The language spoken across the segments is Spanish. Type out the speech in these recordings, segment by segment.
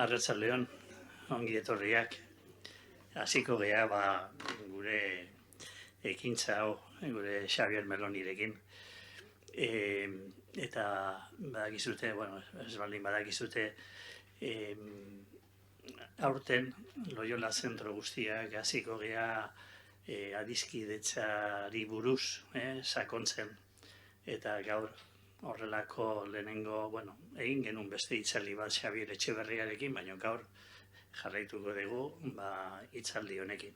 Arratsaldeon, ongi etorriak. Hasiko gea gure ekintza hau, gure Xabier Melonirekin. Eta badakizute, ez baldin badakizute, aurten Loyola zentro guztiak hasiko gea adiskidetzari buruz, sakontzen. Eta gaur horrelako lehenengo, egin genuen beste hitzaldi bat Xabier Etxeberriarekin, baina gaur jarraituko dugu hitzaldi honekin,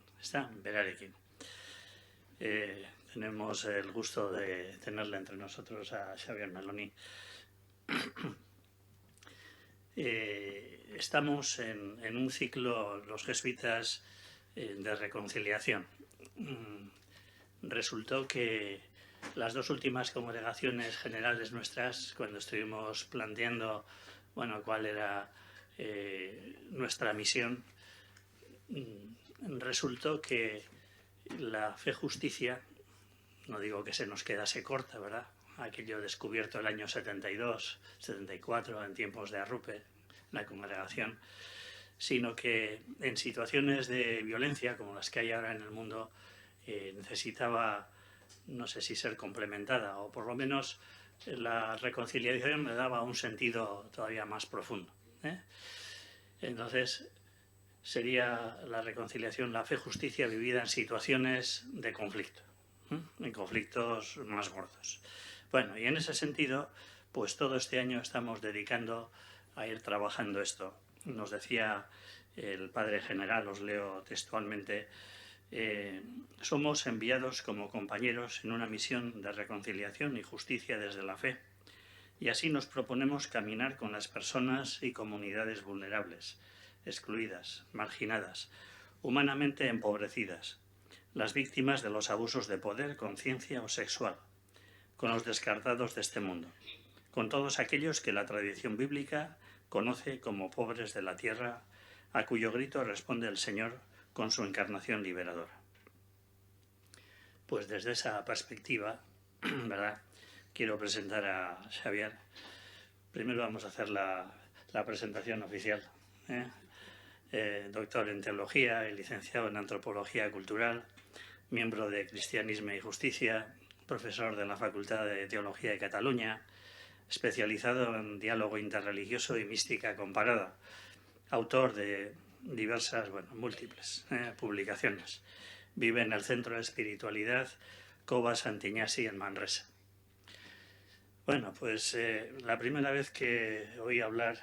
berarekin. Tenemos el gusto de tenerle entre nosotros a Xabier Meloni. Estamos en un ciclo, los jesuitas, de reconciliación. Resultó que las dos últimas congregaciones generales nuestras, cuando estuvimos planteando cuál era nuestra misión, resultó que la fe-justicia, no digo que se nos quedase corta, ¿verdad? Aquello descubierto el año 72, 74, en tiempos de Arrupe, la congregación, sino que en situaciones de violencia, como las que hay ahora en el mundo, necesitaba, no sé si ser complementada, o por lo menos la reconciliación le daba un sentido todavía más profundo. Entonces, sería la reconciliación, la fe-justicia vivida en situaciones de conflicto, en conflictos más gordos. Bueno, y en ese sentido, pues todo este año estamos dedicando a ir trabajando esto. Nos decía el Padre General, os leo textualmente: somos enviados como compañeros en una misión de reconciliación y justicia desde la fe, y así nos proponemos caminar con las personas y comunidades vulnerables, excluidas, marginadas, humanamente empobrecidas, las víctimas de los abusos de poder, conciencia o sexual, con los descartados de este mundo, con todos aquellos que la tradición bíblica conoce como pobres de la tierra, a cuyo grito responde el Señor con su encarnación liberadora. Pues desde esa perspectiva, ¿verdad?, quiero presentar a Xabier. Primero vamos a hacer la presentación oficial. Doctor en Teología y licenciado en Antropología Cultural, miembro de Cristianismo y Justicia, profesor de la Facultad de Teología de Cataluña, especializado en diálogo interreligioso y mística comparada, autor de diversas, múltiples publicaciones. Vive en el Centro de Espiritualidad Cova Santignasi en Manresa. Bueno, pues la primera vez que oí hablar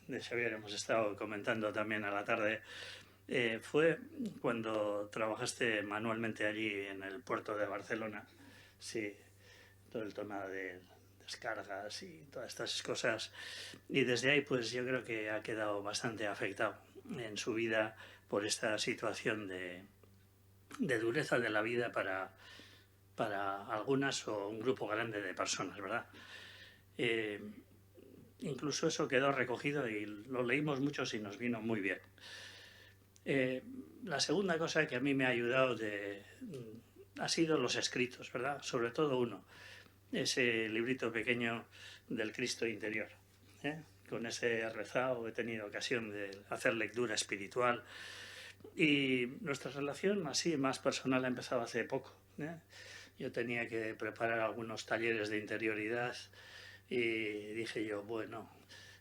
de Xabier, hemos estado comentando también a la tarde, fue cuando trabajaste manualmente allí en el puerto de Barcelona. Sí, todo el tema de descargas y todas estas cosas. Y desde ahí, pues yo creo que ha quedado bastante afectado en su vida por esta situación de dureza de la vida para algunas o un grupo grande de personas, ¿verdad? Incluso eso quedó recogido y lo leímos muchos y nos vino muy bien. La segunda cosa que a mí me ha ayudado ha sido los escritos, ¿verdad? Sobre todo uno, ese librito pequeño del Cristo interior. Con ese rezado he tenido ocasión de hacer lectura espiritual, y nuestra relación así más personal ha empezado hace poco. Yo tenía que preparar algunos talleres de interioridad y dije yo,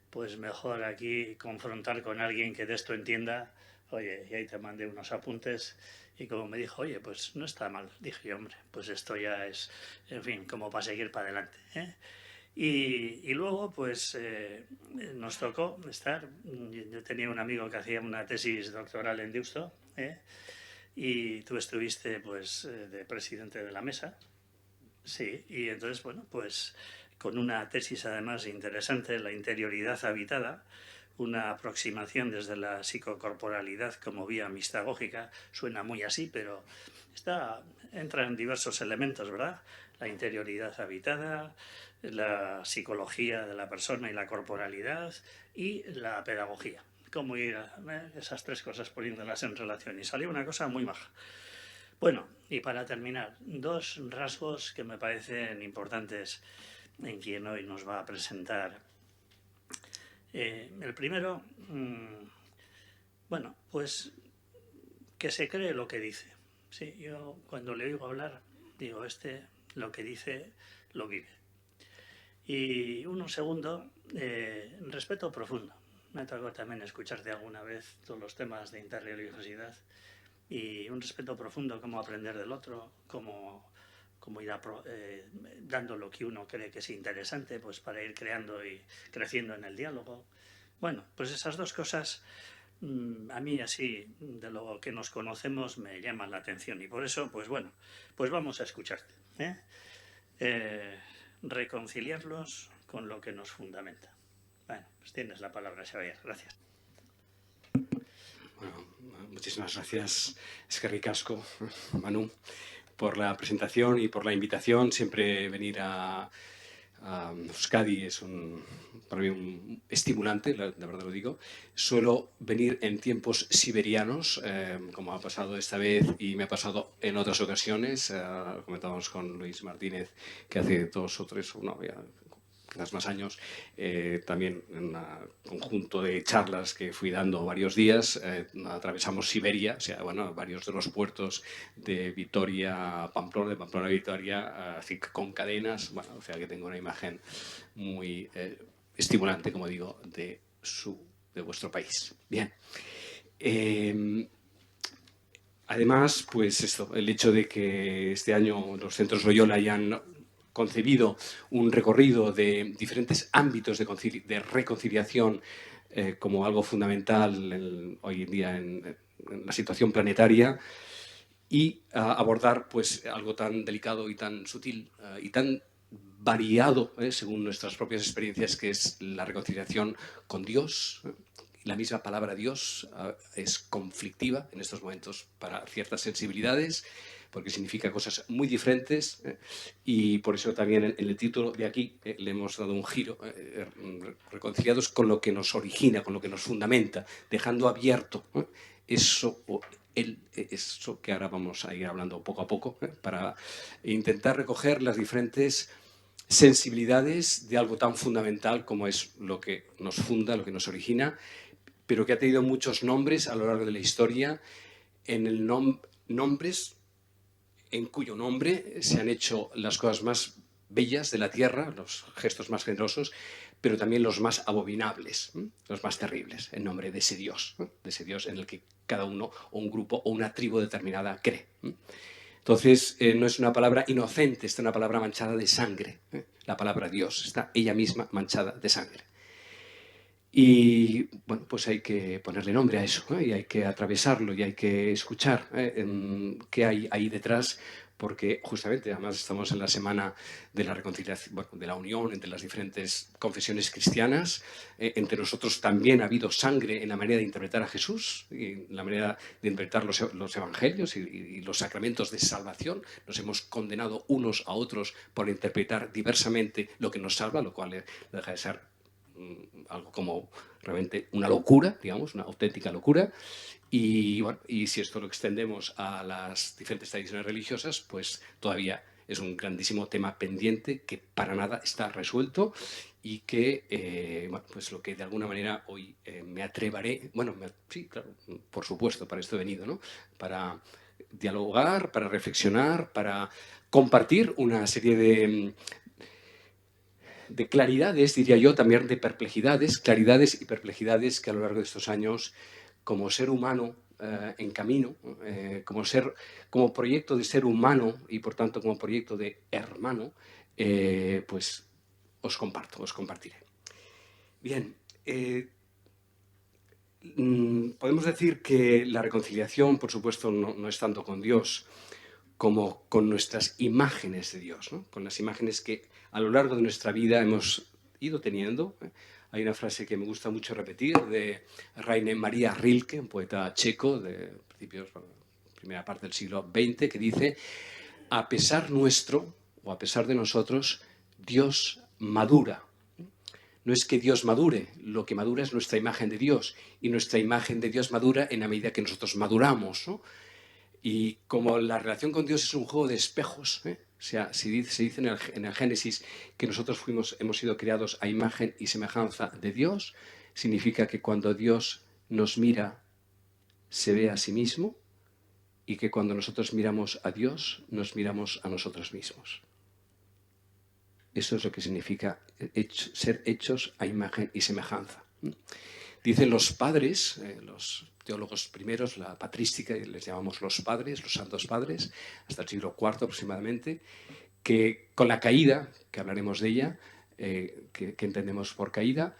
pues mejor aquí confrontar con alguien que de esto entienda. Oye, y ahí te mandé unos apuntes, y como me dijo, oye, pues no está mal, dije yo, hombre, pues esto ya es, en fin, como para seguir para adelante. Y luego, pues, nos tocó estar. Yo tenía un amigo que hacía una tesis doctoral en Deusto, y tú estuviste, pues, de presidente de la mesa. Sí, y entonces, pues, con una tesis además interesante, la interioridad habitada, una aproximación desde la psicocorporalidad como vía mistagógica. Suena muy así, pero entra en diversos elementos, ¿verdad? La interioridad habitada, la psicología de la persona y la corporalidad, y la pedagogía. Cómo ir a esas tres cosas poniéndolas en relación. Y salió una cosa muy maja. Bueno, y para terminar, dos rasgos que me parecen importantes en quien hoy nos va a presentar El primero, bueno, pues que se cree lo que dice. Sí, yo cuando le oigo hablar, digo, lo que dice lo vive. Y uno segundo, respeto profundo. Me ha tocado también escucharte alguna vez todos los temas de interreligiosidad y un respeto profundo, cómo aprender del otro, cómo ir dando lo que uno cree que es interesante, pues para ir creando y creciendo en el diálogo. Bueno, pues esas dos cosas a mí así, de lo que nos conocemos, me llaman la atención y por eso, pues bueno, pues vamos a escucharte. ¿eh? Reconciliarlos con lo que nos fundamenta. Bueno, pues tienes la palabra, Xavier. Gracias. Bueno, muchísimas gracias, Eskerrik asko, Manu, por la presentación y por la invitación. Siempre venir a Euskadi es para mí un estimulante, la verdad lo digo. Suelo venir en tiempos siberianos, como ha pasado esta vez y me ha pasado en otras ocasiones. Comentábamos con Luis Martínez que hace 2 o 3, no, ya, quizás más años, también en un conjunto de charlas que fui dando varios días, atravesamos Siberia, o sea, bueno, varios de los puertos de Vitoria a Pamplona, de Pamplona a Vitoria, así con cadenas, bueno, o sea que tengo una imagen muy estimulante, como digo, de vuestro país. Bien. Además, pues esto, el hecho de que este año los centros Loyola hayan concebido un recorrido de diferentes ámbitos de reconciliación como algo fundamental hoy en día en la situación planetaria y abordar pues algo tan delicado y tan sutil y tan variado según nuestras propias experiencias, que es la reconciliación con Dios. La misma palabra Dios es conflictiva en estos momentos para ciertas sensibilidades, porque significa cosas muy diferentes y por eso también en el título de aquí le hemos dado un giro, reconciliados con lo que nos origina, con lo que nos fundamenta, dejando abierto eso que ahora vamos a ir hablando poco a poco, para intentar recoger las diferentes sensibilidades de algo tan fundamental como es lo que nos funda, lo que nos origina, pero que ha tenido muchos nombres a lo largo de la historia, nombres en cuyo nombre se han hecho las cosas más bellas de la tierra, los gestos más generosos, pero también los más abominables, los más terribles, en nombre de ese Dios en el que cada uno o un grupo o una tribu determinada cree. Entonces, no es una palabra inocente, es una palabra manchada de sangre. La palabra Dios está ella misma manchada de sangre. Y bueno, pues hay que ponerle nombre a eso, y hay que atravesarlo y hay que escuchar qué hay ahí detrás, porque justamente además estamos en la semana de la reconciliación, bueno, de la unión entre las diferentes confesiones cristianas. Entre nosotros también ha habido sangre en la manera de interpretar a Jesús, y en la manera de interpretar los evangelios y los sacramentos de salvación. Nos hemos condenado unos a otros por interpretar diversamente lo que nos salva, lo cual deja de ser algo como realmente una locura, digamos, una auténtica locura. Y bueno, y si esto lo extendemos a las diferentes tradiciones religiosas, pues todavía es un grandísimo tema pendiente que para nada está resuelto y que, bueno, pues lo que de alguna manera hoy me atreveré, bueno, sí, claro, por supuesto, para esto he venido, ¿no? Para dialogar, para reflexionar, para compartir una serie de claridades, diría yo, también de perplejidades, claridades y perplejidades que a lo largo de estos años, como ser humano en camino, como proyecto de ser humano y por tanto como proyecto de hermano, pues os compartiré. Bien, podemos decir que la reconciliación, por supuesto, no es tanto con Dios como con nuestras imágenes de Dios, ¿no? Con las imágenes que a lo largo de nuestra vida hemos ido teniendo. Hay una frase que me gusta mucho repetir de Rainer Maria Rilke, un poeta checo de principios, primera parte del siglo XX, que dice: a pesar nuestro, o a pesar de nosotros, Dios madura. No es que Dios madure, lo que madura es nuestra imagen de Dios, y nuestra imagen de Dios madura en la medida que nosotros maduramos, ¿no? Y como la relación con Dios es un juego de espejos, o sea, se dice en el Génesis que nosotros hemos sido creados a imagen y semejanza de Dios, significa que cuando Dios nos mira, se ve a sí mismo, y que cuando nosotros miramos a Dios, nos miramos a nosotros mismos. Eso es lo que significa ser hechos a imagen y semejanza. Dicen los padres, los teólogos primeros, la patrística, les llamamos los padres, los santos padres, hasta el siglo IV aproximadamente, que con la caída, que hablaremos de ella, que entendemos por caída,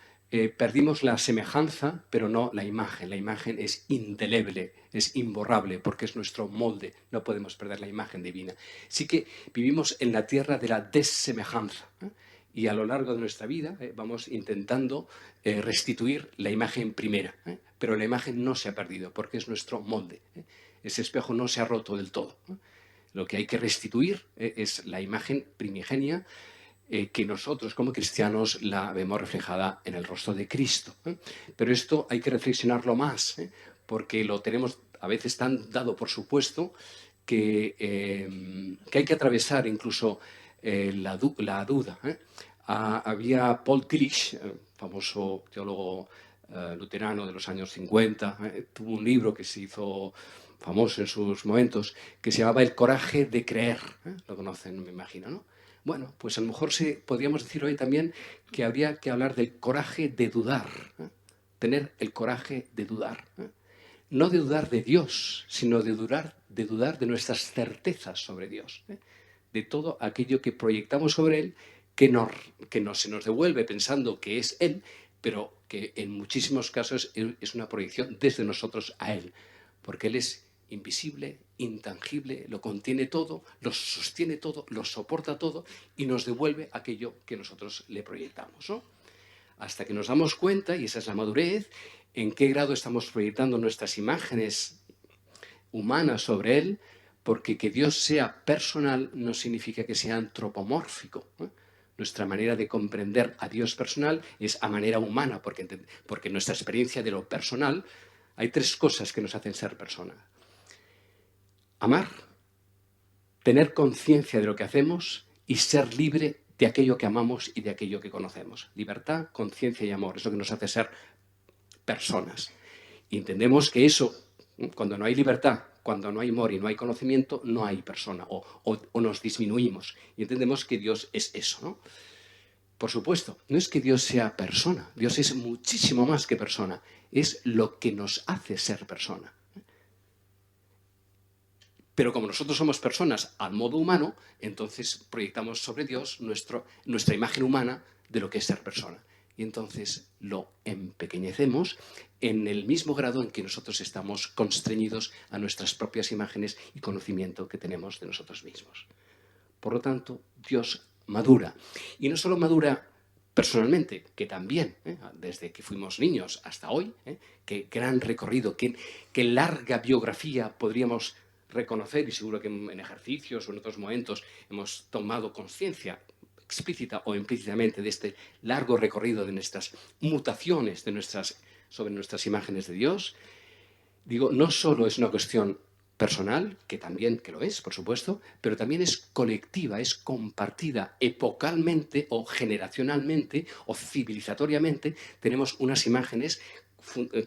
perdimos la semejanza, pero no la imagen. La imagen es indeleble, es imborrable, porque es nuestro molde. No podemos perder la imagen divina. Sí que vivimos en la tierra de la desemejanza, y a lo largo de nuestra vida vamos intentando restituir la imagen primera, pero la imagen no se ha perdido, porque es nuestro molde. Ese espejo no se ha roto del todo. Lo que hay que restituir es la imagen primigenia, que nosotros como cristianos la vemos reflejada en el rostro de Cristo. Pero esto hay que reflexionarlo más, porque lo tenemos a veces tan dado por supuesto que hay que atravesar incluso la duda. Había Paul Tillich, famoso teólogo luterano de los años 50, tuvo un libro que se hizo famoso en sus momentos, que se llamaba El coraje de creer. Lo conocen, me imagino, ¿no? Bueno, pues a lo mejor podríamos decir hoy también que habría que hablar del coraje de dudar, tener el coraje de dudar. No de dudar de Dios, sino de dudar de nuestras certezas sobre Dios, de todo aquello que proyectamos sobre Él, que se nos devuelve pensando que es Él, pero que en muchísimos casos es una proyección desde nosotros a Él, porque Él es invisible, intangible, lo contiene todo, lo sostiene todo, lo soporta todo y nos devuelve aquello que nosotros le proyectamos, ¿no? Hasta que nos damos cuenta, y esa es la madurez, en qué grado estamos proyectando nuestras imágenes humanas sobre Él, porque que Dios sea personal no significa que sea antropomórfico. Nuestra manera de comprender a Dios personal es a manera humana, porque en nuestra experiencia de lo personal hay tres cosas que nos hacen ser persona. Amar, tener conciencia de lo que hacemos y ser libre de aquello que amamos y de aquello que conocemos. Libertad, conciencia y amor, es lo que nos hace ser personas. Y entendemos que eso, cuando no hay libertad, cuando no hay amor y no hay conocimiento, no hay persona, o nos disminuimos. Y entendemos que Dios es eso, ¿no? Por supuesto, no es que Dios sea persona, Dios es muchísimo más que persona, es lo que nos hace ser persona. Pero como nosotros somos personas al modo humano, entonces proyectamos sobre Dios nuestra imagen humana de lo que es ser persona. Y entonces lo empequeñecemos en el mismo grado en que nosotros estamos constreñidos a nuestras propias imágenes y conocimiento que tenemos de nosotros mismos. Por lo tanto, Dios madura. Y no solo madura personalmente, que también, desde que fuimos niños hasta hoy, qué gran recorrido, qué larga biografía podríamos reconocer, y seguro que en ejercicios o en otros momentos hemos tomado conciencia explícita o implícitamente de este largo recorrido de nuestras mutaciones sobre nuestras imágenes de Dios. Digo, no solo es una cuestión personal, que también que lo es, por supuesto, pero también es colectiva, es compartida epocalmente o generacionalmente o civilizatoriamente. Tenemos unas imágenes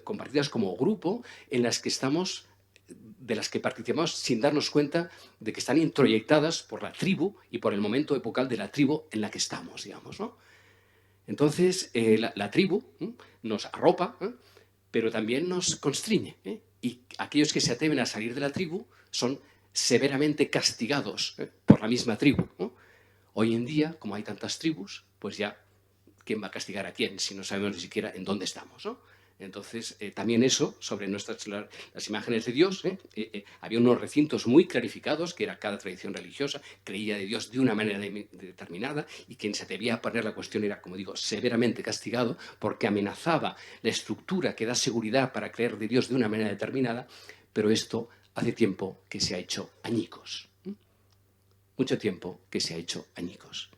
compartidas como grupo en las que estamos, de las que participamos sin darnos cuenta de que están introyectadas por la tribu y por el momento epocal de la tribu en la que estamos, digamos, ¿no? Entonces, la tribu nos arropa, pero también nos constriñe, y aquellos que se atreven a salir de la tribu son severamente castigados por la misma tribu, ¿no? Hoy en día, como hay tantas tribus, pues ya, ¿quién va a castigar a quién si no sabemos ni siquiera en dónde estamos, ¿no? Entonces, también eso, sobre las imágenes de Dios, había unos recintos muy clarificados, que era cada tradición religiosa, creía de Dios de una manera determinada, y quien se atrevía a poner la cuestión era, como digo, severamente castigado, porque amenazaba la estructura que da seguridad para creer de Dios de una manera determinada, pero esto hace tiempo que se ha hecho añicos. Mucho tiempo que se ha hecho añicos.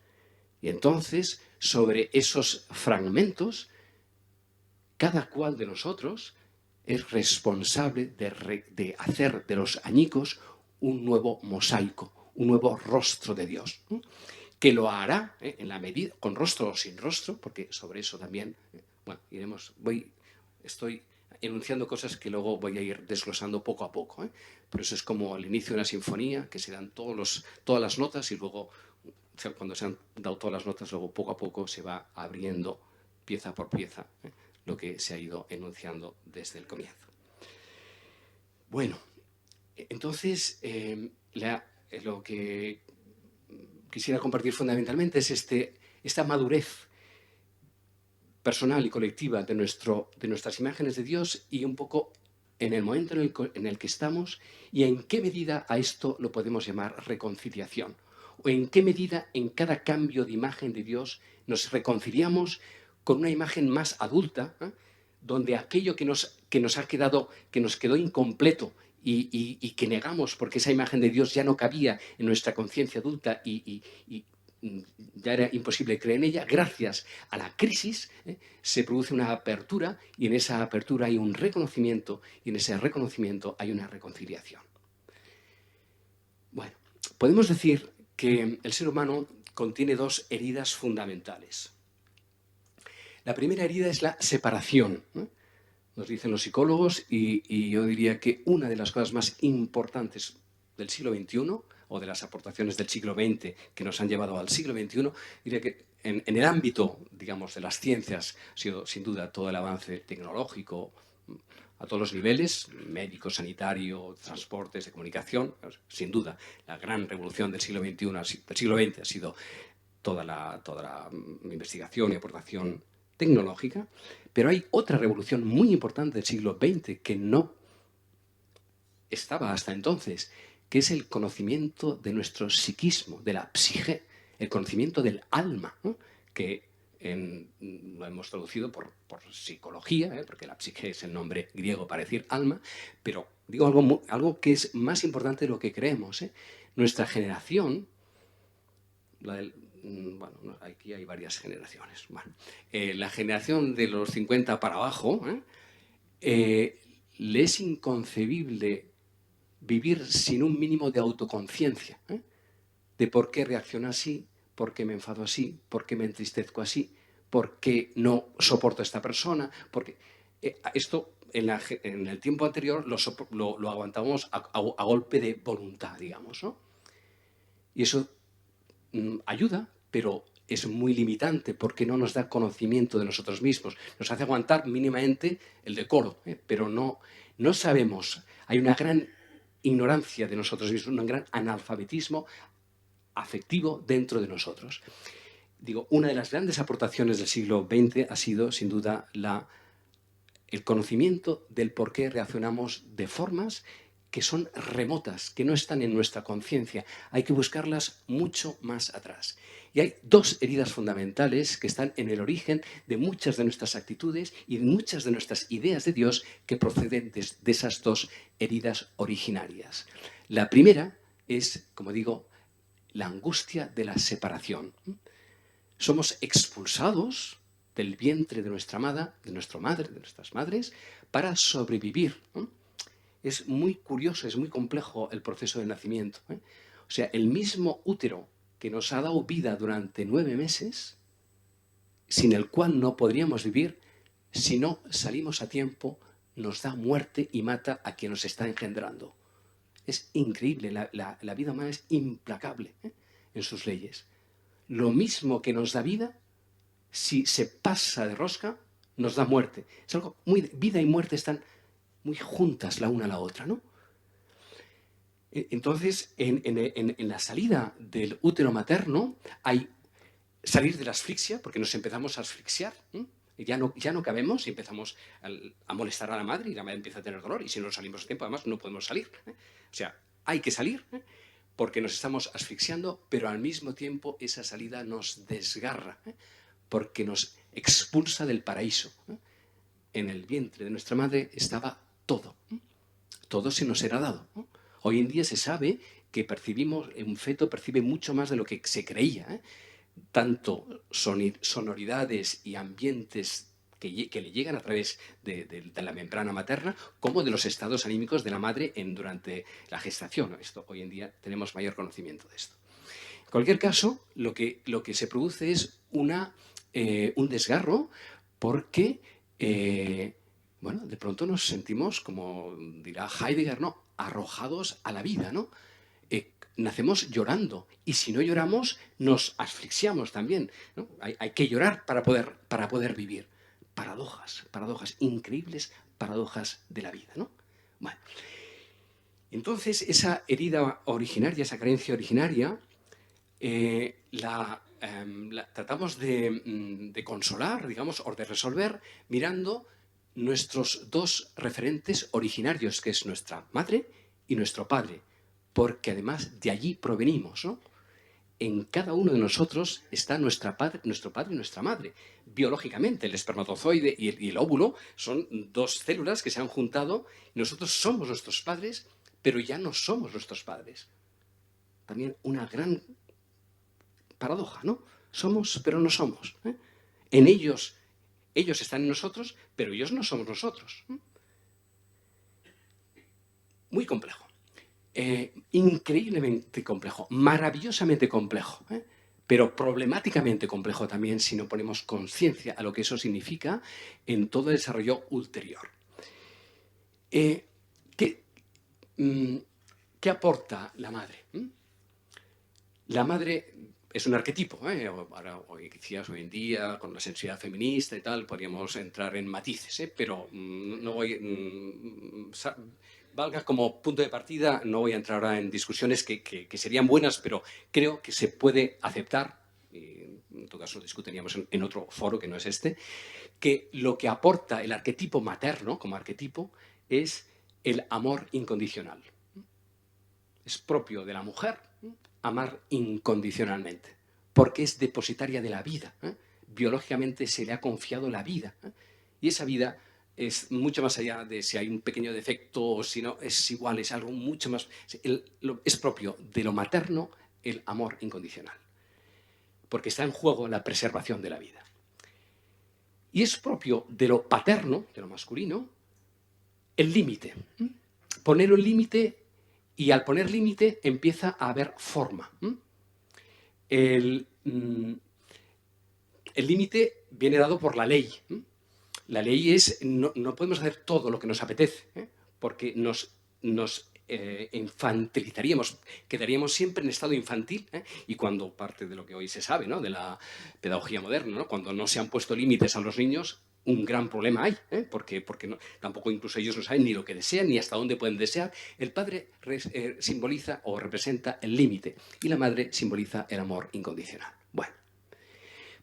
Y entonces, sobre esos fragmentos, cada cual de nosotros es responsable de hacer de los añicos un nuevo mosaico, un nuevo rostro de Dios, que lo hará en la medida, con rostro o sin rostro, porque sobre eso también Bueno, estoy enunciando cosas que luego voy a ir desglosando poco a poco, ¿eh? Pero eso es como al inicio de una sinfonía, que se dan todas las notas y luego, cuando se han dado todas las notas, luego poco a poco se va abriendo pieza por pieza, ¿eh? Lo que se ha ido enunciando desde el comienzo. Bueno, entonces lo que quisiera compartir fundamentalmente es esta madurez personal y colectiva de nuestras imágenes de Dios y un poco en el momento en el que estamos y en qué medida a esto lo podemos llamar reconciliación, o en qué medida en cada cambio de imagen de Dios nos reconciliamos con una imagen más adulta, ¿eh? Donde aquello que nos quedó incompleto y que negamos porque esa imagen de Dios ya no cabía en nuestra conciencia adulta y ya era imposible creer en ella, gracias a la crisis se produce una apertura y en esa apertura hay un reconocimiento y en ese reconocimiento hay una reconciliación. Bueno, podemos decir que el ser humano contiene dos heridas fundamentales. La primera herida es la separación, ¿eh? Nos dicen los psicólogos y yo diría que una de las cosas más importantes del siglo XXI o de las aportaciones del siglo XX que nos han llevado al siglo XXI, diría que en el ámbito, digamos, de las ciencias ha sido sin duda todo el avance tecnológico a todos los niveles, médico, sanitario, transportes, de comunicación, sin duda la gran revolución del siglo XXI, del siglo XX ha sido toda la investigación y aportación tecnológica, pero hay otra revolución muy importante del siglo XX que no estaba hasta entonces, que es el conocimiento de nuestro psiquismo, de la psique, el conocimiento del alma, ¿no? Que lo hemos traducido por psicología, porque la psique es el nombre griego para decir alma, pero digo algo que es más importante de lo que creemos, ¿eh? Nuestra generación, bueno, aquí hay varias generaciones. Bueno, la generación de los 50 para abajo, le es inconcebible vivir sin un mínimo de autoconciencia, de por qué reacciono así, por qué me enfado así, por qué me entristezco así, por qué no soporto a esta persona, porque esto en el tiempo anterior lo aguantábamos a golpe de voluntad, digamos, ¿no? Y eso ayuda, pero es muy limitante porque no nos da conocimiento de nosotros mismos. Nos hace aguantar mínimamente el decoro, pero no sabemos. Hay una gran ignorancia de nosotros mismos, un gran analfabetismo afectivo dentro de nosotros. Digo, una de las grandes aportaciones del siglo XX ha sido, sin duda, el conocimiento del por qué reaccionamos de formas que son remotas, que no están en nuestra conciencia. Hay que buscarlas mucho más atrás. Y hay dos heridas fundamentales que están en el origen de muchas de nuestras actitudes y de muchas de nuestras ideas de Dios que proceden de esas dos heridas originarias. La primera es, como digo, la angustia de la separación. Somos expulsados del vientre de nuestra madre, de nuestras madres, para sobrevivir, ¿no? Es muy curioso, es muy complejo el proceso de nacimiento, ¿eh? O sea, el mismo útero que nos ha dado vida durante 9 meses, sin el cual no podríamos vivir, si no salimos a tiempo, nos da muerte y mata a quien nos está engendrando. Es increíble, la vida humana es implacable, ¿eh? En sus leyes. Lo mismo que nos da vida, si se pasa de rosca, nos da muerte. Es algo vida y muerte están muy juntas la una a la otra, ¿no? Entonces, en la salida del útero materno hay salir de la asfixia, porque nos empezamos a asfixiar, ¿eh? Ya no cabemos y empezamos a molestar a la madre y la madre empieza a tener dolor y si no salimos a tiempo, además, no podemos salir, ¿eh? O sea, hay que salir, ¿eh? Porque nos estamos asfixiando, pero al mismo tiempo esa salida nos desgarra, ¿eh? Porque nos expulsa del paraíso, ¿eh? En el vientre de nuestra madre estaba todo. Todo se nos era dado, ¿no? Hoy en día se sabe que un feto percibe mucho más de lo que se creía, ¿eh? Tanto sonoridades y ambientes que le llegan a través de la membrana materna, como de los estados anímicos de la madre durante la gestación. Esto, hoy en día tenemos mayor conocimiento de esto. En cualquier caso, lo que se produce es un desgarro porque, bueno, de pronto nos sentimos, como dirá Heidegger, ¿no?, arrojados a la vida, ¿no? Nacemos llorando y si no lloramos nos asfixiamos también, ¿no? Hay que llorar para poder vivir. Paradojas, increíbles paradojas de la vida, ¿no? Bueno, entonces esa herida originaria, esa creencia originaria, la tratamos de consolar, digamos, o de resolver mirando nuestros dos referentes originarios, que es nuestra madre y nuestro padre, porque además de allí provenimos, ¿no? En cada uno de nosotros está nuestro padre y nuestra madre. Biológicamente, el espermatozoide y el óvulo son dos células que se han juntado y nosotros somos nuestros padres, pero ya no somos nuestros padres. También una gran paradoja, ¿no? Somos, pero no somos. En ellos están en nosotros, pero ellos no somos nosotros. Muy complejo. Increíblemente complejo, maravillosamente complejo, pero problemáticamente complejo también si no ponemos conciencia a lo que eso significa en todo el desarrollo ulterior. ¿Qué aporta la madre? La madre es un arquetipo. Hoy en día, con la sensibilidad feminista y tal, podríamos entrar en matices, pero no voy... valga como punto de partida, no voy a entrar ahora en discusiones que serían buenas, pero creo que se puede aceptar, y en todo caso discutiríamos en otro foro que no es este, que lo que aporta el arquetipo materno como arquetipo es el amor incondicional. Es propio de la mujer amar incondicionalmente, porque es depositaria de la vida. Biológicamente se le ha confiado la vida. Y esa vida es mucho más allá de si hay un pequeño defecto o si no, es igual, es algo mucho más... Es propio de lo materno el amor incondicional, porque está en juego la preservación de la vida. Y es propio de lo paterno, de lo masculino, el límite. Poner un límite, y al poner límite empieza a haber forma. El límite viene dado por la ley. La ley es, no podemos hacer todo lo que nos apetece, porque nos infantilizaríamos, quedaríamos siempre en estado infantil, y cuando parte de lo que hoy se sabe, ¿no?, de la pedagogía moderna, ¿no?, cuando no se han puesto límites a los niños, un gran problema hay, porque tampoco incluso ellos no saben ni lo que desean ni hasta dónde pueden desear. El padre simboliza o representa el límite y la madre simboliza el amor incondicional. Bueno,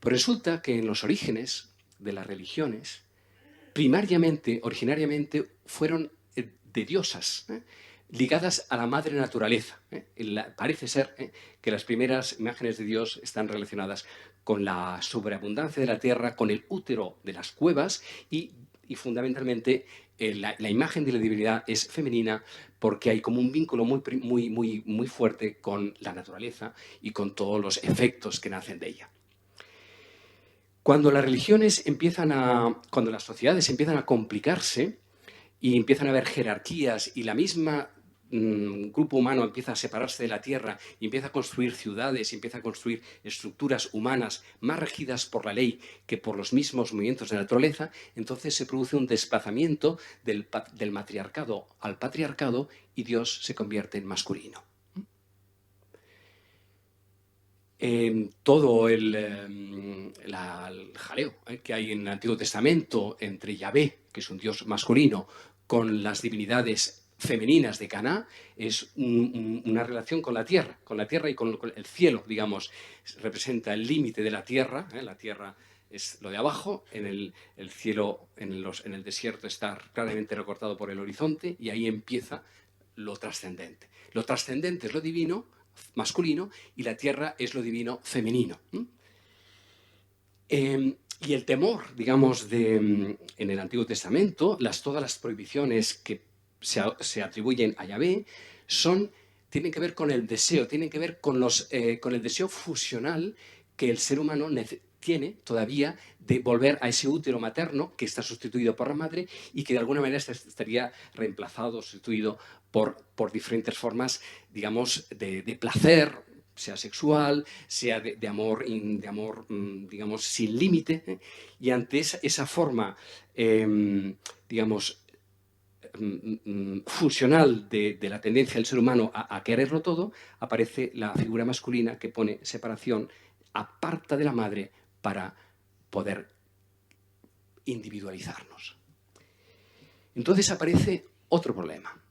pues resulta que en los orígenes de las religiones, originariamente, fueron de diosas, ligadas a la madre naturaleza. Parece ser que las primeras imágenes de Dios están relacionadas con la sobreabundancia de la tierra, con el útero de las cuevas y fundamentalmente la imagen de la divinidad es femenina porque hay como un vínculo muy fuerte con la naturaleza y con todos los efectos que nacen de ella. Cuando las religiones cuando las sociedades empiezan a complicarse y empiezan a haber jerarquías y la misma grupo humano empieza a separarse de la tierra y empieza a construir ciudades y empieza a construir estructuras humanas más regidas por la ley que por los mismos movimientos de la naturaleza, entonces se produce un desplazamiento del matriarcado al patriarcado y Dios se convierte en masculino. Todo el jaleo que hay en el Antiguo Testamento entre Yahvé, que es un dios masculino, con las divinidades femeninas de Caná, es una relación con la tierra y con el cielo, digamos. Representa el límite de la tierra. La tierra es lo de abajo, en el cielo, en el desierto está claramente recortado por el horizonte y ahí empieza lo trascendente. Lo trascendente es lo divino, masculino, y la tierra es lo divino, femenino. Y el temor, digamos, en el Antiguo Testamento, todas las prohibiciones que se atribuyen a Yahvé tienen que ver con el deseo, tienen que ver con el deseo fusional que el ser humano tiene todavía de volver a ese útero materno que está sustituido por la madre y que de alguna manera estaría reemplazado, sustituido por diferentes formas, digamos, de placer, sea sexual, sea de amor, digamos, sin límite, y ante esa forma, digamos, funcional de la tendencia del ser humano a quererlo todo, aparece la figura masculina que pone separación, aparta de la madre para poder individualizarnos. Entonces aparece otro problema,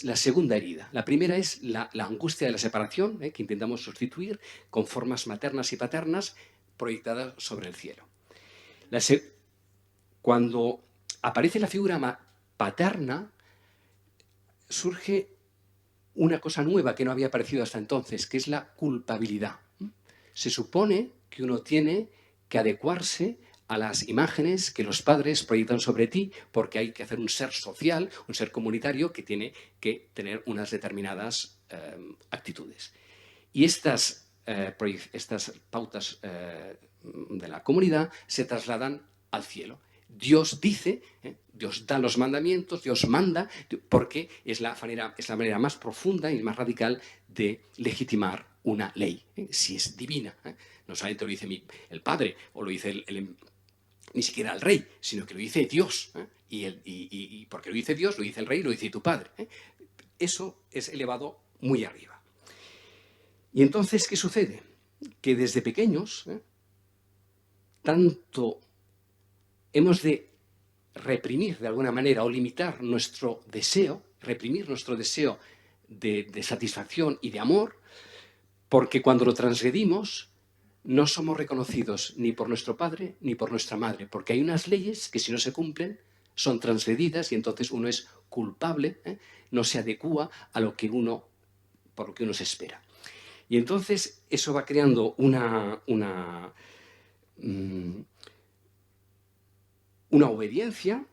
la segunda herida. La primera es la angustia de la separación, que intentamos sustituir con formas maternas y paternas proyectadas sobre el cielo. Cuando aparece la figura paterna, surge una cosa nueva que no había aparecido hasta entonces, que es la culpabilidad. Se supone que uno tiene que adecuarse a las imágenes que los padres proyectan sobre ti, porque hay que hacer un ser social, un ser comunitario que tiene que tener unas determinadas actitudes. Y estas pautas de la comunidad se trasladan al cielo. Dios dice, Dios da los mandamientos, Dios manda, porque es la manera más profunda y más radical de legitimar una ley, si es divina. No solamente lo dice el Padre o lo dice ni siquiera el Rey, sino que lo dice Dios. Y porque lo dice Dios, lo dice el Rey, lo dice tu Padre. Eso es elevado muy arriba. Y entonces, ¿qué sucede? Que desde pequeños, tanto hemos de reprimir de alguna manera o limitar nuestro deseo, reprimir nuestro deseo de satisfacción y de amor, porque cuando lo transgredimos no somos reconocidos ni por nuestro padre ni por nuestra madre, porque hay unas leyes que si no se cumplen son transgredidas y entonces uno es culpable, no se adecúa a lo que por lo que uno se espera. Y entonces eso va creando una obediencia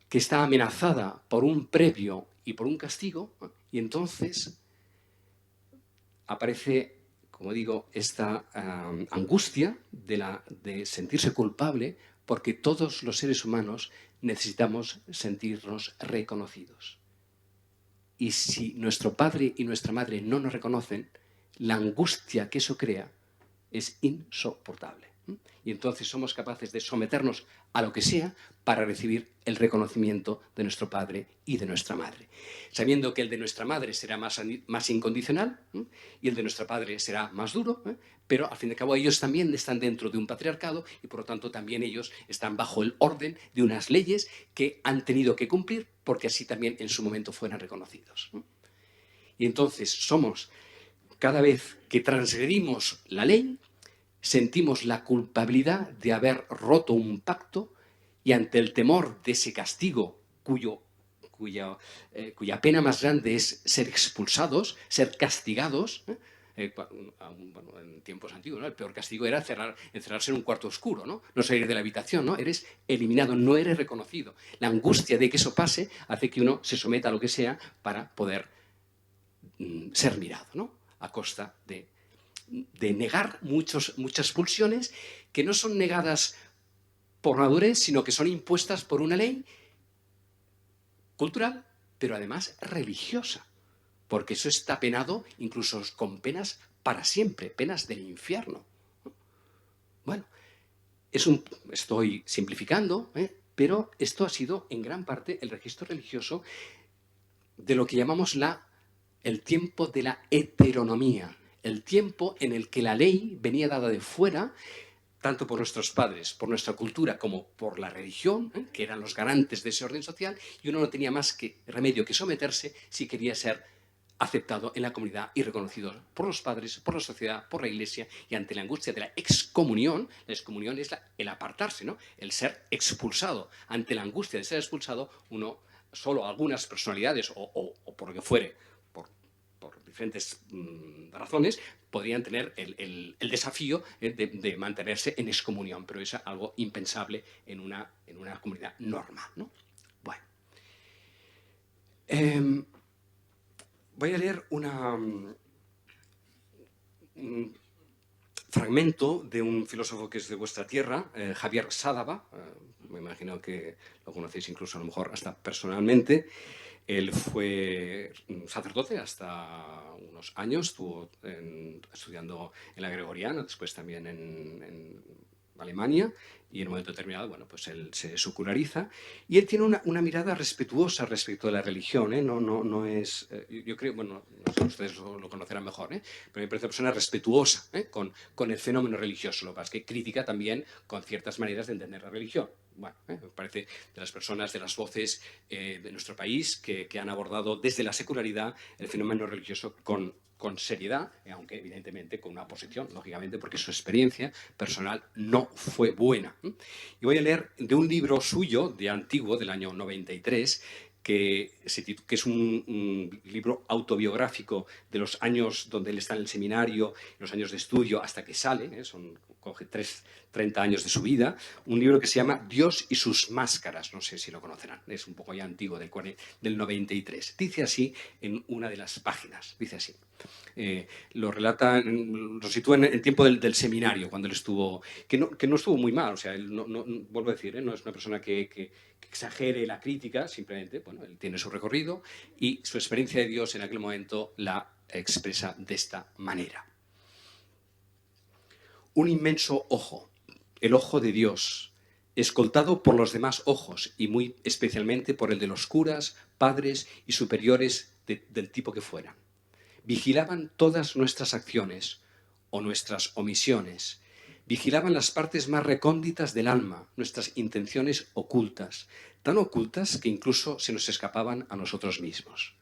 que está amenazada por un previo y por un castigo, y entonces aparece, como digo, esta angustia de sentirse culpable, porque todos los seres humanos necesitamos sentirnos reconocidos. Y si nuestro padre y nuestra madre no nos reconocen, la angustia que eso crea es insoportable. Y entonces somos capaces de someternos a lo que sea para recibir el reconocimiento de nuestro padre y de nuestra madre. Sabiendo que el de nuestra madre será más incondicional y el de nuestro padre será más duro, pero al fin y al cabo ellos también están dentro de un patriarcado y por lo tanto también ellos están bajo el orden de unas leyes que han tenido que cumplir porque así también en su momento fueran reconocidos. Y entonces somos, cada vez que transgredimos la ley, sentimos la culpabilidad de haber roto un pacto y ante el temor de ese castigo cuya pena más grande es ser expulsados, ser castigados. Bueno, en tiempos antiguos, ¿no? El peor castigo era encerrarse en un cuarto oscuro, ¿no? No salir de la habitación, ¿no? Eres eliminado, no eres reconocido. La angustia de que eso pase hace que uno se someta a lo que sea para poder ser mirado, ¿no? A costa de negar muchas pulsiones que no son negadas por madurez, sino que son impuestas por una ley cultural, pero además religiosa, porque eso está penado incluso con penas para siempre, penas del infierno. Bueno, estoy simplificando, pero esto ha sido en gran parte el registro religioso de lo que llamamos el tiempo de la heteronomía, el tiempo en el que la ley venía dada de fuera, tanto por nuestros padres, por nuestra cultura, como por la religión, que eran los garantes de ese orden social, y uno no tenía más remedio que someterse si quería ser aceptado en la comunidad y reconocido por los padres, por la sociedad, por la Iglesia, y ante la angustia de la excomunión es el apartarse, ¿no? El ser expulsado. Ante la angustia de ser expulsado, solo algunas personalidades, o por lo que fuere, por diferentes razones, podrían tener el desafío de mantenerse en excomunión, pero es algo impensable en una comunidad normal, ¿no? Bueno. Voy a leer un fragmento de un filósofo que es de vuestra tierra, Javier Sádava, me imagino que lo conocéis incluso a lo mejor hasta personalmente. Él fue sacerdote hasta unos años, estuvo estudiando en la Gregoriana, después también en Alemania, y en un momento determinado, bueno, pues él se seculariza y él tiene una mirada respetuosa respecto de la religión, ¿eh? No es, yo creo, bueno, no sé, ustedes lo conocerán mejor, ¿eh? Pero me parece una persona respetuosa, ¿eh? con el fenómeno religioso, lo que pasa es que crítica también con ciertas maneras de entender la religión. Bueno, me parece de las personas, de las voces de nuestro país que han abordado desde la secularidad el fenómeno religioso con seriedad, aunque evidentemente con una posición, lógicamente, porque su experiencia personal no fue buena. Y voy a leer de un libro suyo, de antiguo, del año 93, que es un libro autobiográfico de los años donde él está en el seminario, los años de estudio hasta que sale, coge 30 años de su vida, un libro que se llama Dios y sus máscaras, no sé si lo conocerán, es un poco ya antiguo, del 93. Dice así en una de las páginas, dice así. Lo relata, lo sitúa en el tiempo del seminario, cuando él estuvo, que no estuvo muy mal, o sea, él vuelvo a decir, no es una persona que exagere la crítica, simplemente, bueno, él tiene su recorrido y su experiencia de Dios en aquel momento la expresa de esta manera. Un inmenso ojo, el ojo de Dios, escoltado por los demás ojos y muy especialmente por el de los curas, padres y superiores del tipo que fueran. Vigilaban todas nuestras acciones o nuestras omisiones. Vigilaban las partes más recónditas del alma, nuestras intenciones ocultas, tan ocultas que incluso se nos escapaban a nosotros mismos.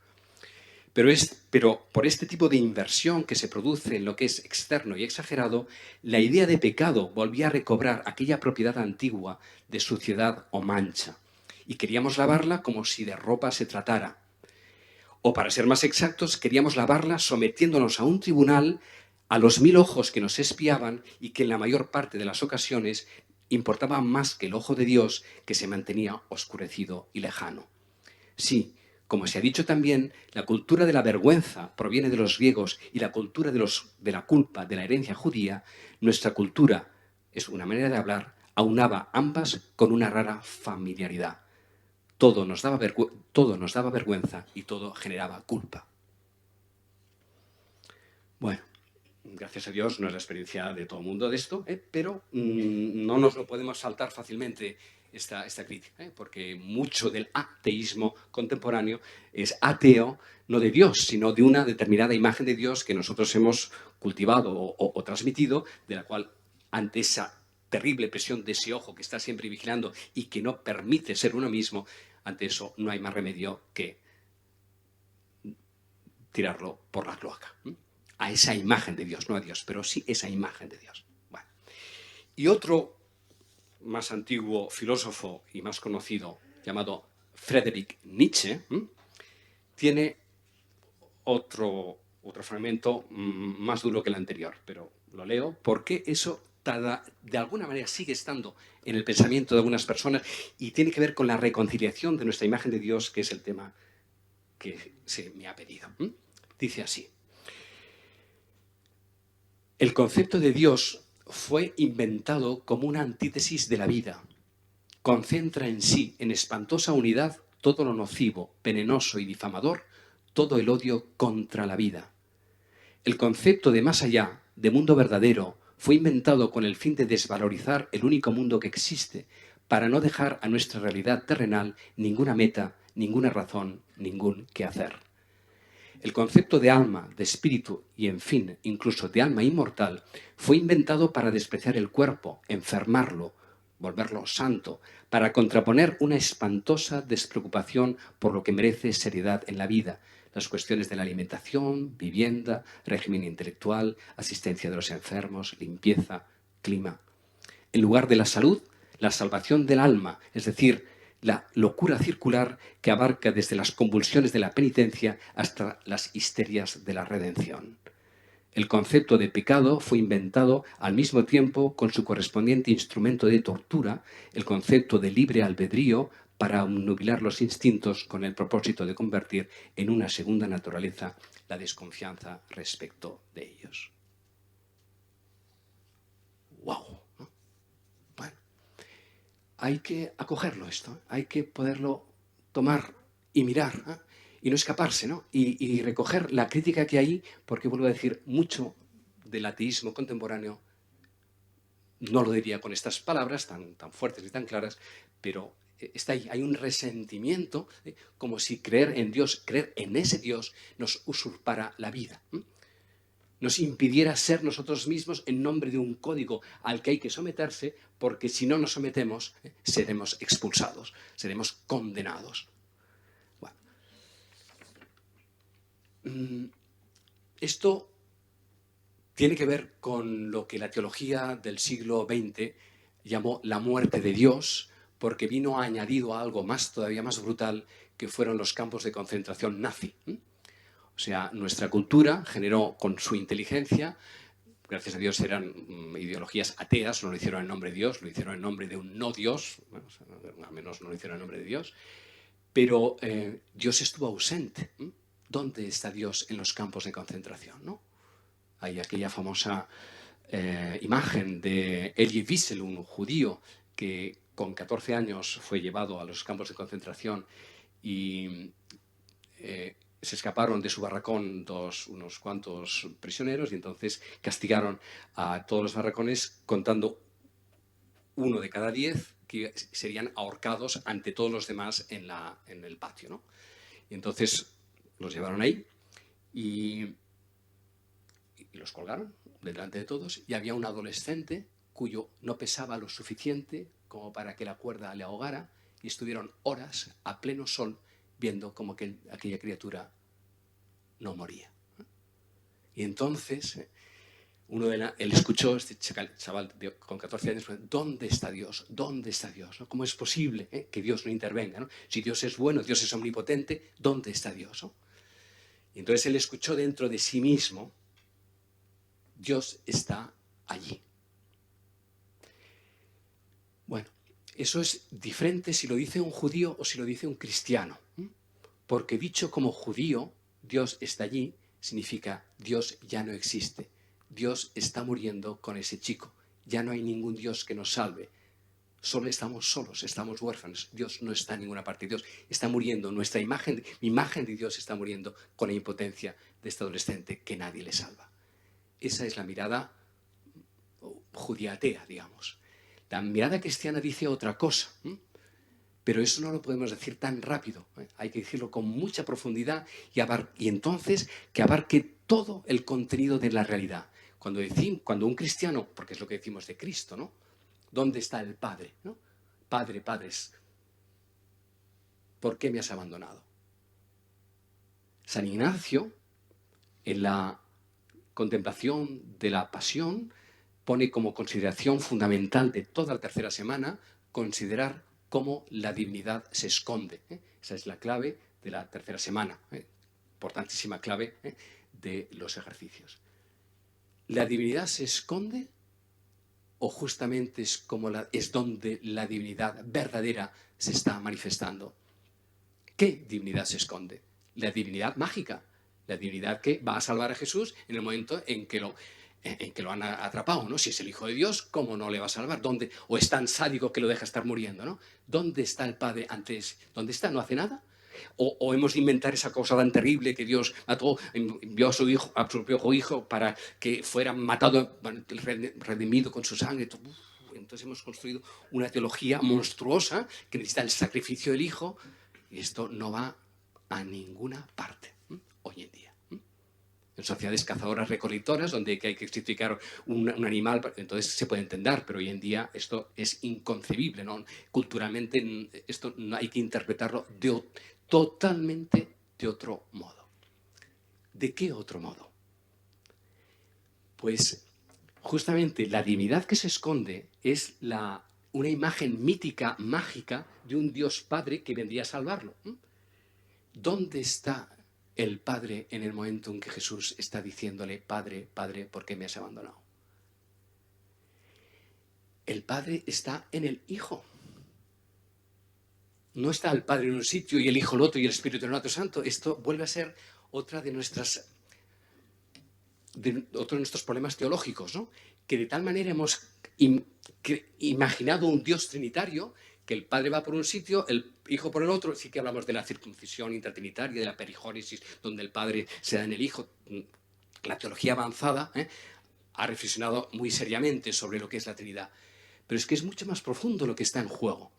Pero por este tipo de inversión que se produce en lo que es externo y exagerado, la idea de pecado volvía a recobrar aquella propiedad antigua de suciedad o mancha. Y queríamos lavarla como si de ropa se tratara. O para ser más exactos, queríamos lavarla sometiéndonos a un tribunal, a los 1000 ojos que nos espiaban y que en la mayor parte de las ocasiones importaba más que el ojo de Dios, que se mantenía oscurecido y lejano. Sí, como se ha dicho también, la cultura de la vergüenza proviene de los griegos y la cultura de la culpa de la herencia judía. Nuestra cultura, es una manera de hablar, aunaba ambas con una rara familiaridad. Todo nos daba vergüenza y todo generaba culpa. Bueno, gracias a Dios no es la experiencia de todo el mundo de esto, pero no nos lo podemos saltar fácilmente esta crítica, porque mucho del ateísmo contemporáneo es ateo no de Dios, sino de una determinada imagen de Dios que nosotros hemos cultivado o transmitido, de la cual ante esa terrible presión de ese ojo que está siempre vigilando y que no permite ser uno mismo, ante eso no hay más remedio que tirarlo por la cloaca. A esa imagen de Dios, no a Dios, pero sí esa imagen de Dios. Bueno. Y otro más antiguo filósofo y más conocido, llamado Friedrich Nietzsche, tiene otro fragmento más duro que el anterior, pero lo leo porque eso de alguna manera sigue estando en el pensamiento de algunas personas y tiene que ver con la reconciliación de nuestra imagen de Dios, que es el tema que se me ha pedido. Dice así: el concepto de Dios fue inventado como una antítesis de la vida. Concentra en sí, en espantosa unidad, todo lo nocivo, venenoso y difamador, todo el odio contra la vida. El concepto de más allá, de mundo verdadero, fue inventado con el fin de desvalorizar el único mundo que existe, para no dejar a nuestra realidad terrenal ninguna meta, ninguna razón, ningún quehacer. El concepto de alma, de espíritu y, en fin, incluso de alma inmortal, fue inventado para despreciar el cuerpo, enfermarlo, volverlo santo, para contraponer una espantosa despreocupación por lo que merece seriedad en la vida, las cuestiones de la alimentación, vivienda, régimen intelectual, asistencia de los enfermos, limpieza, clima. En lugar de la salud, la salvación del alma, es decir, la locura circular que abarca desde las convulsiones de la penitencia hasta las histerias de la redención. El concepto de pecado fue inventado al mismo tiempo con su correspondiente instrumento de tortura, el concepto de libre albedrío, para obnubilar los instintos con el propósito de convertir en una segunda naturaleza la desconfianza respecto de ellos. ¡Wow! Bueno, hay que acogerlo esto, hay que poderlo tomar y mirar, ¿eh? Y no escaparse, ¿no? Y recoger la crítica que hay, porque vuelvo a decir, mucho del ateísmo contemporáneo, no lo diría con estas palabras tan fuertes y tan claras, pero está ahí, hay un resentimiento, como si creer en Dios, creer en ese Dios, nos usurpara la vida, nos impidiera ser nosotros mismos en nombre de un código al que hay que someterse, porque si no nos sometemos, seremos expulsados, seremos condenados. Bueno, esto tiene que ver con lo que la teología del siglo XX llamó la muerte de Dios, porque vino añadido a algo más, todavía más brutal, que fueron los campos de concentración nazi. O sea, nuestra cultura generó con su inteligencia, gracias a Dios eran ideologías ateas, no lo hicieron en nombre de Dios, lo hicieron en nombre de un no Dios, bueno, al menos no lo hicieron en nombre de Dios, pero Dios estuvo ausente. ¿Dónde está Dios en los campos de concentración, no? Hay aquella famosa imagen de Elie Wiesel, un judío que con 14 años fue llevado a los campos de concentración y se escaparon de su barracón unos cuantos prisioneros y entonces castigaron a todos los barracones contando 1 de cada 10 que serían ahorcados ante todos los demás en el patio, ¿no? Y entonces los llevaron ahí y los colgaron delante de todos y había un adolescente cuyo no pesaba lo suficiente como para que la cuerda le ahogara y estuvieron horas a pleno sol viendo como que aquella criatura no moría. Y entonces él escuchó, este chaval con 14 años, ¿dónde está Dios? ¿Dónde está Dios? ¿No? ¿Cómo es posible que Dios no intervenga, ¿no? Si Dios es bueno, Dios es omnipotente, ¿dónde está Dios? ¿No? Y entonces él escuchó dentro de sí mismo, Dios está allí. Bueno, eso es diferente si lo dice un judío o si lo dice un cristiano. Porque dicho como judío, Dios está allí, significa Dios ya no existe. Dios está muriendo con ese chico. Ya no hay ningún Dios que nos salve. Solo estamos solos, estamos huérfanos. Dios no está en ninguna parte. Dios está muriendo. Mi imagen de Dios está muriendo con la impotencia de este adolescente que nadie le salva. Esa es la mirada judía atea, digamos. La mirada cristiana dice otra cosa, pero eso no lo podemos decir tan rápido. Hay que decirlo con mucha profundidad y entonces que abarque todo el contenido de la realidad. Cuando un cristiano, porque es lo que decimos de Cristo, ¿no? ¿Dónde está el Padre? ¿No? Padre, padres, ¿por qué me has abandonado? San Ignacio, en la contemplación de la pasión, pone como consideración fundamental de toda la tercera semana considerar cómo la divinidad se esconde. Esa es la clave de la tercera semana, importantísima clave de los ejercicios. ¿La divinidad se esconde o justamente es donde la divinidad verdadera se está manifestando? ¿Qué divinidad se esconde? La divinidad mágica, la divinidad que va a salvar a Jesús en el momento en que lo han atrapado, ¿no? Si es el Hijo de Dios, ¿cómo no le va a salvar? ¿Dónde? ¿O es tan sádico que lo deja estar muriendo, ¿no? ¿Dónde está el Padre antes? ¿Dónde está? ¿No hace nada? ¿O hemos de inventar esa cosa tan terrible que Dios mató, envió a su propio hijo para que fuera matado, redimido con su sangre? Entonces hemos construido una teología monstruosa que necesita el sacrificio del Hijo y esto no va a ninguna parte hoy en día. En sociedades cazadoras recolectoras, donde hay que sacrificar un animal, entonces se puede entender, pero hoy en día esto es inconcebible, ¿no? Culturalmente esto no hay que interpretarlo totalmente de otro modo. ¿De qué otro modo? Pues justamente la divinidad que se esconde es una imagen mítica, mágica, de un Dios Padre que vendría a salvarlo. ¿Dónde está el Padre en el momento en que Jesús está diciéndole, Padre, Padre, ¿por qué me has abandonado? El Padre está en el Hijo. No está el Padre en un sitio y el Hijo en otro y el Espíritu en otro santo. Esto vuelve a ser otro de nuestros problemas teológicos, ¿no? Que de tal manera hemos imaginado un Dios trinitario que el padre va por un sitio, el hijo por el otro. Sí que hablamos de la circuncisión intratrinitaria, de la perigónesis, donde el padre se da en el hijo. La teología avanzada ha reflexionado muy seriamente sobre lo que es la Trinidad. Pero es que es mucho más profundo lo que está en juego.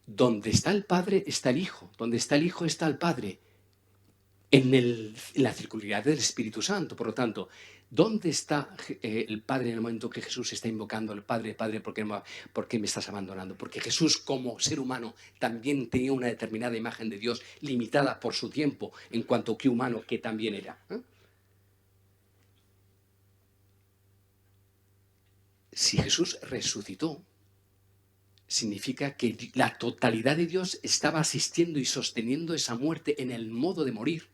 Donde está el Padre está el Hijo. Donde está el Hijo está el Padre. En la circularidad del Espíritu Santo. Por lo tanto, ¿dónde está el Padre en el momento que Jesús está invocando al Padre? Padre, ¿por qué me estás abandonando? Porque Jesús, como ser humano, también tenía una determinada imagen de Dios limitada por su tiempo, en cuanto que humano que también era. Si Jesús resucitó, significa que la totalidad de Dios estaba asistiendo y sosteniendo esa muerte en el modo de morir.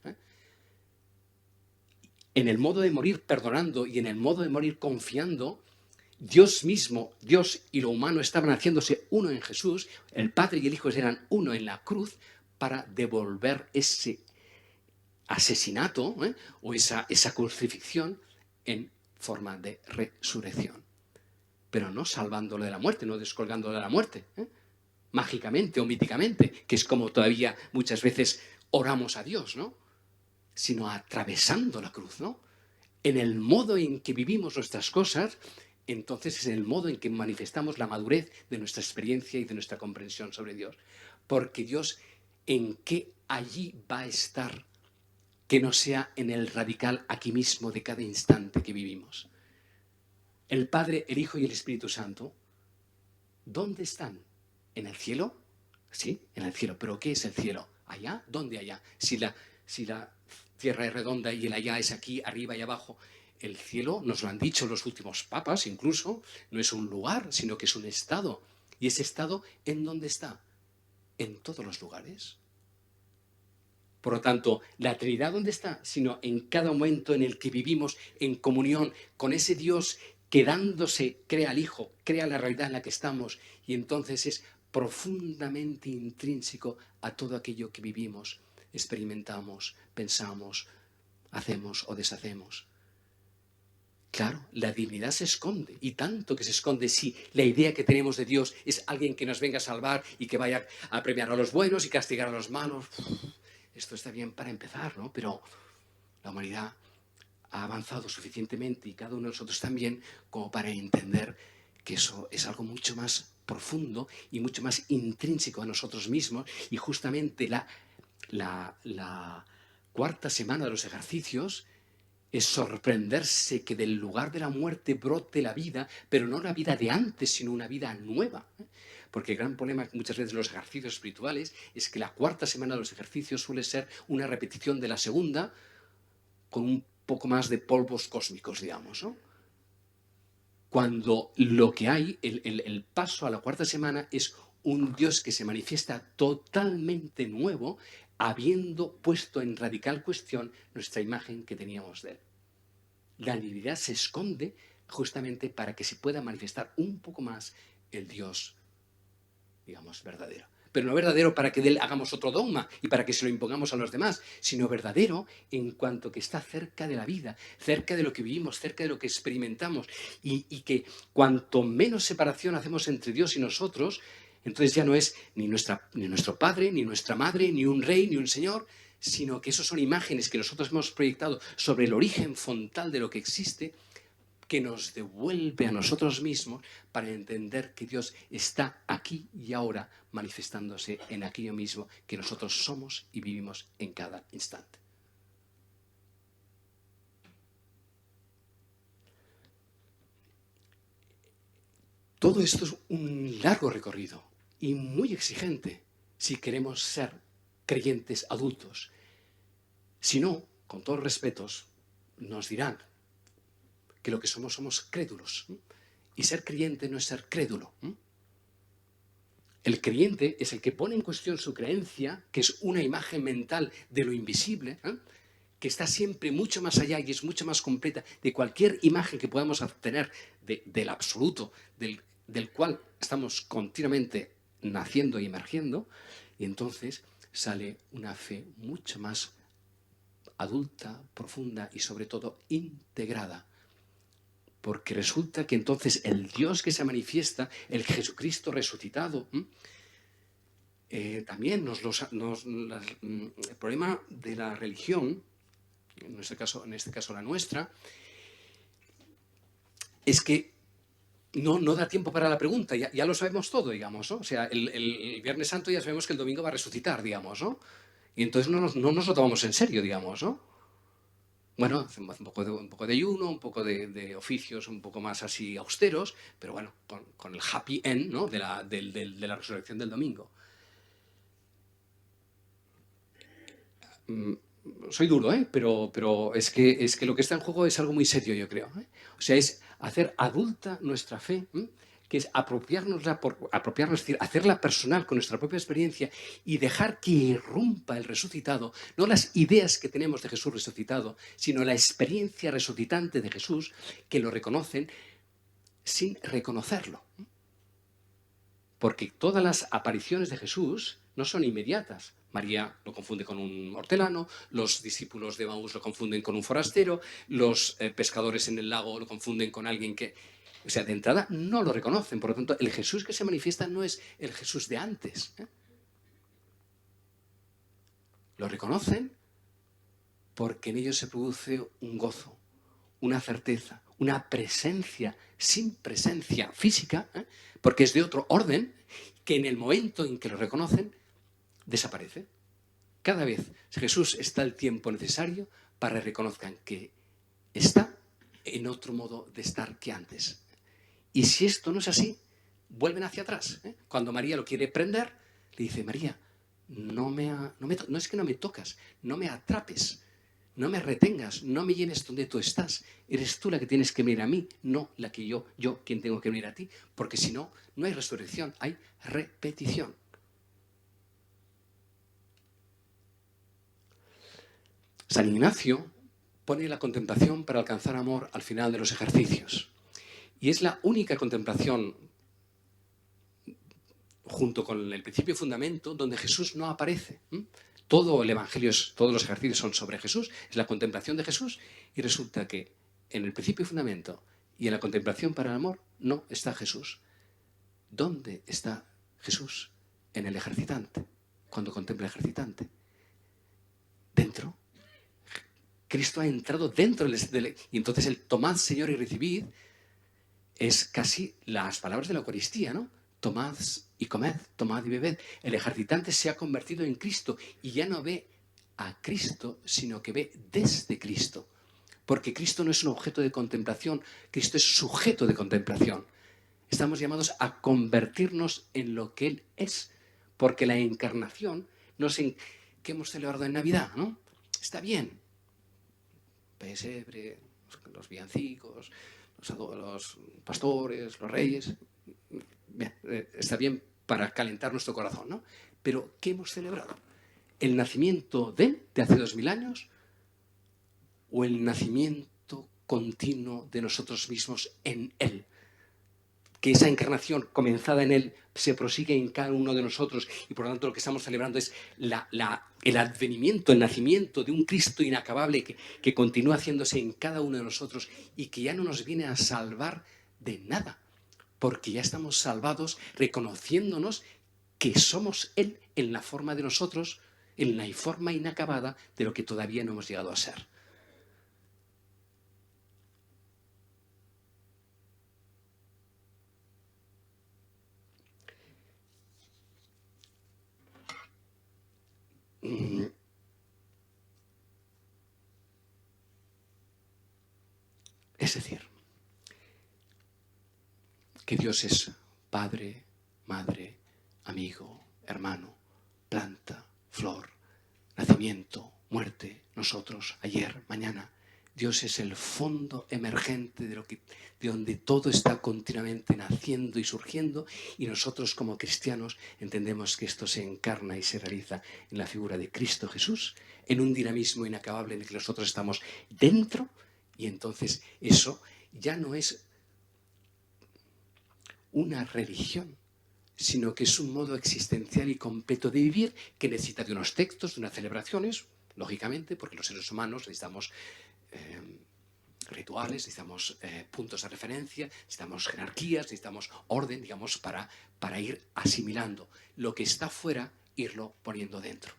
En el modo de morir perdonando y en el modo de morir confiando. Dios mismo, Dios y lo humano estaban haciéndose uno en Jesús. El Padre y el Hijo eran uno en la cruz para devolver ese asesinato o esa crucifixión en forma de resurrección. Pero no salvándolo de la muerte, no descolgándolo de la muerte, mágicamente o míticamente, que es como todavía muchas veces oramos a Dios, ¿no? Sino atravesando la cruz, ¿no? En el modo en que vivimos nuestras cosas, entonces es el modo en que manifestamos la madurez de nuestra experiencia y de nuestra comprensión sobre Dios. Porque Dios, ¿en qué allí va a estar que no sea en el radical aquí mismo de cada instante que vivimos? El Padre, el Hijo y el Espíritu Santo, ¿dónde están? ¿En el cielo? Sí, en el cielo. ¿Pero qué es el cielo? ¿Allá? ¿Dónde allá? Si la tierra es redonda y el allá es aquí, arriba y abajo. El cielo, nos lo han dicho los últimos papas incluso, no es un lugar, sino que es un estado. ¿Y ese estado en dónde está? En todos los lugares. Por lo tanto, la Trinidad, ¿dónde está? Sino en cada momento en el que vivimos en comunión con ese Dios que dándose crea al Hijo, crea la realidad en la que estamos, y entonces es profundamente intrínseco a todo aquello que vivimos, experimentamos, pensamos, hacemos o deshacemos. Claro, la divinidad se esconde, y tanto que se esconde si la idea que tenemos de Dios es alguien que nos venga a salvar y que vaya a premiar a los buenos y castigar a los malos. Esto está bien para empezar, ¿no? Pero la humanidad ha avanzado suficientemente, y cada uno de nosotros también, como para entender que eso es algo mucho más profundo y mucho más intrínseco a nosotros mismos. Y justamente la cuarta semana de los ejercicios es sorprenderse que del lugar de la muerte brote la vida, pero no la vida de antes, sino una vida nueva. Porque el gran problema muchas veces de los ejercicios espirituales es que la cuarta semana de los ejercicios suele ser una repetición de la segunda con un poco más de polvos cósmicos, digamos, ¿no? Cuando lo que hay, el paso a la cuarta semana es un Dios que se manifiesta totalmente nuevo, habiendo puesto en radical cuestión nuestra imagen que teníamos de él. La divinidad se esconde justamente para que se pueda manifestar un poco más el Dios, digamos, verdadero. Pero no verdadero para que de él hagamos otro dogma y para que se lo impongamos a los demás, sino verdadero en cuanto que está cerca de la vida, cerca de lo que vivimos, cerca de lo que experimentamos, y que cuanto menos separación hacemos entre Dios y nosotros, entonces ya no es ni nuestro padre, ni nuestra madre, ni un rey, ni un señor, sino que esos son imágenes que nosotros hemos proyectado sobre el origen fontal de lo que existe, que nos devuelve a nosotros mismos para entender que Dios está aquí y ahora manifestándose en aquello mismo que nosotros somos y vivimos en cada instante. Todo esto es un largo recorrido y muy exigente si queremos ser creyentes adultos. Si no, con todos respetos, nos dirán que lo que somos crédulos. Y ser creyente no es ser crédulo. El creyente es el que pone en cuestión su creencia, que es una imagen mental de lo invisible, que está siempre mucho más allá y es mucho más completa de cualquier imagen que podamos obtener del absoluto, del cual estamos continuamente naciendo y emergiendo. Y entonces sale una fe mucho más adulta, profunda y sobre todo integrada porque resulta que entonces el Dios que se manifiesta, el Jesucristo resucitado, también el problema de la religión, en este caso la nuestra, es que no da tiempo para la pregunta, ya lo sabemos todo, digamos, ¿no? O sea, el Viernes Santo ya sabemos que el domingo va a resucitar, digamos, ¿no? Y entonces no nos lo tomamos en serio, digamos, ¿no? Bueno, hacemos un poco de ayuno, un poco de oficios un poco más así austeros, pero bueno, con el happy end, ¿no? de la resurrección del domingo. Soy duro, pero es que lo que está en juego es algo muy serio, yo creo. O sea, es hacer adulta nuestra fe, que es apropiarnos, es decir, hacerla personal con nuestra propia experiencia y dejar que irrumpa el resucitado, no las ideas que tenemos de Jesús resucitado, sino la experiencia resucitante de Jesús, que lo reconocen sin reconocerlo. Porque todas las apariciones de Jesús no son inmediatas. María lo confunde con un hortelano, los discípulos de Emaús lo confunden con un forastero, los pescadores en el lago lo confunden con alguien que... O sea, de entrada no lo reconocen. Por lo tanto, el Jesús que se manifiesta no es el Jesús de antes. Lo reconocen porque en ellos se produce un gozo, una certeza, una presencia sin presencia física, porque es de otro orden, que en el momento en que lo reconocen, desaparece. Cada vez Jesús está el tiempo necesario para que reconozcan que está en otro modo de estar que antes. Y si esto no es así, vuelven hacia atrás. Cuando María lo quiere prender, le dice, María, no es que no me tocas, no me atrapes, no me retengas, no me llenes donde tú estás. Eres tú la que tienes que venir a mí, no la que yo quien tengo que venir a ti, porque si no, no hay resurrección, hay repetición. San Ignacio pone la contemplación para alcanzar amor al final de los ejercicios. Y es la única contemplación, junto con el principio y fundamento, donde Jesús no aparece. Todo el Evangelio, todos los ejercicios son sobre Jesús, es la contemplación de Jesús, y resulta que en el principio y fundamento y en la contemplación para el amor no está Jesús. ¿Dónde está Jesús? En el ejercitante, cuando contempla el ejercitante. Dentro. Cristo ha entrado dentro y entonces el tomad, Señor, y recibid es casi las palabras de la Eucaristía, ¿no? Tomad y comed, tomad y bebed. El ejercitante se ha convertido en Cristo y ya no ve a Cristo, sino que ve desde Cristo. Porque Cristo no es un objeto de contemplación, Cristo es sujeto de contemplación. Estamos llamados a convertirnos en lo que Él es, porque la encarnación no es en que hemos celebrado en Navidad, ¿no? Está bien. Pesebre, los villancicos, los pastores, los reyes. Bien, está bien para calentar nuestro corazón, ¿no? Pero ¿qué hemos celebrado? ¿El nacimiento de hace 2000 años o el nacimiento continuo de nosotros mismos en Él? Que esa encarnación comenzada en Él se prosigue en cada uno de nosotros y por lo tanto lo que estamos celebrando es el advenimiento, el nacimiento de un Cristo inacabable que continúa haciéndose en cada uno de nosotros y que ya no nos viene a salvar de nada, porque ya estamos salvados reconociéndonos que somos Él en la forma de nosotros, en la forma inacabada de lo que todavía no hemos llegado a ser. Es decir, que Dios es Padre, Madre, amigo, hermano, planta, flor, nacimiento, muerte, nosotros, ayer, mañana. Dios es el fondo emergente de donde todo está continuamente naciendo y surgiendo, y nosotros como cristianos entendemos que esto se encarna y se realiza en la figura de Cristo Jesús, en un dinamismo inacabable en el que nosotros estamos dentro, y entonces eso ya no es una religión, sino que es un modo existencial y completo de vivir que necesita de unos textos, de unas celebraciones, lógicamente, porque los seres humanos necesitamos rituales, necesitamos puntos de referencia, necesitamos jerarquías, necesitamos orden, digamos, para ir asimilando lo que está fuera, irlo poniendo dentro.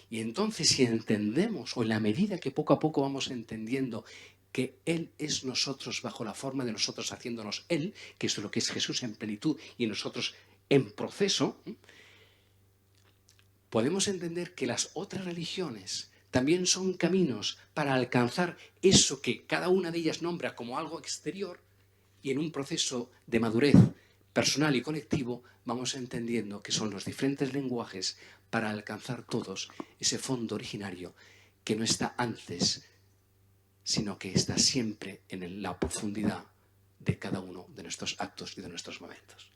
Y entonces, si entendemos, o en la medida que poco a poco vamos entendiendo que Él es nosotros bajo la forma de nosotros haciéndonos Él, que es lo que es Jesús en plenitud y nosotros en proceso, podemos entender que las otras religiones también son caminos para alcanzar eso que cada una de ellas nombra como algo exterior, y en un proceso de madurez personal y colectivo vamos entendiendo que son los diferentes lenguajes para alcanzar todos ese fondo originario que no está antes, sino que está siempre en la profundidad de cada uno de nuestros actos y de nuestros momentos.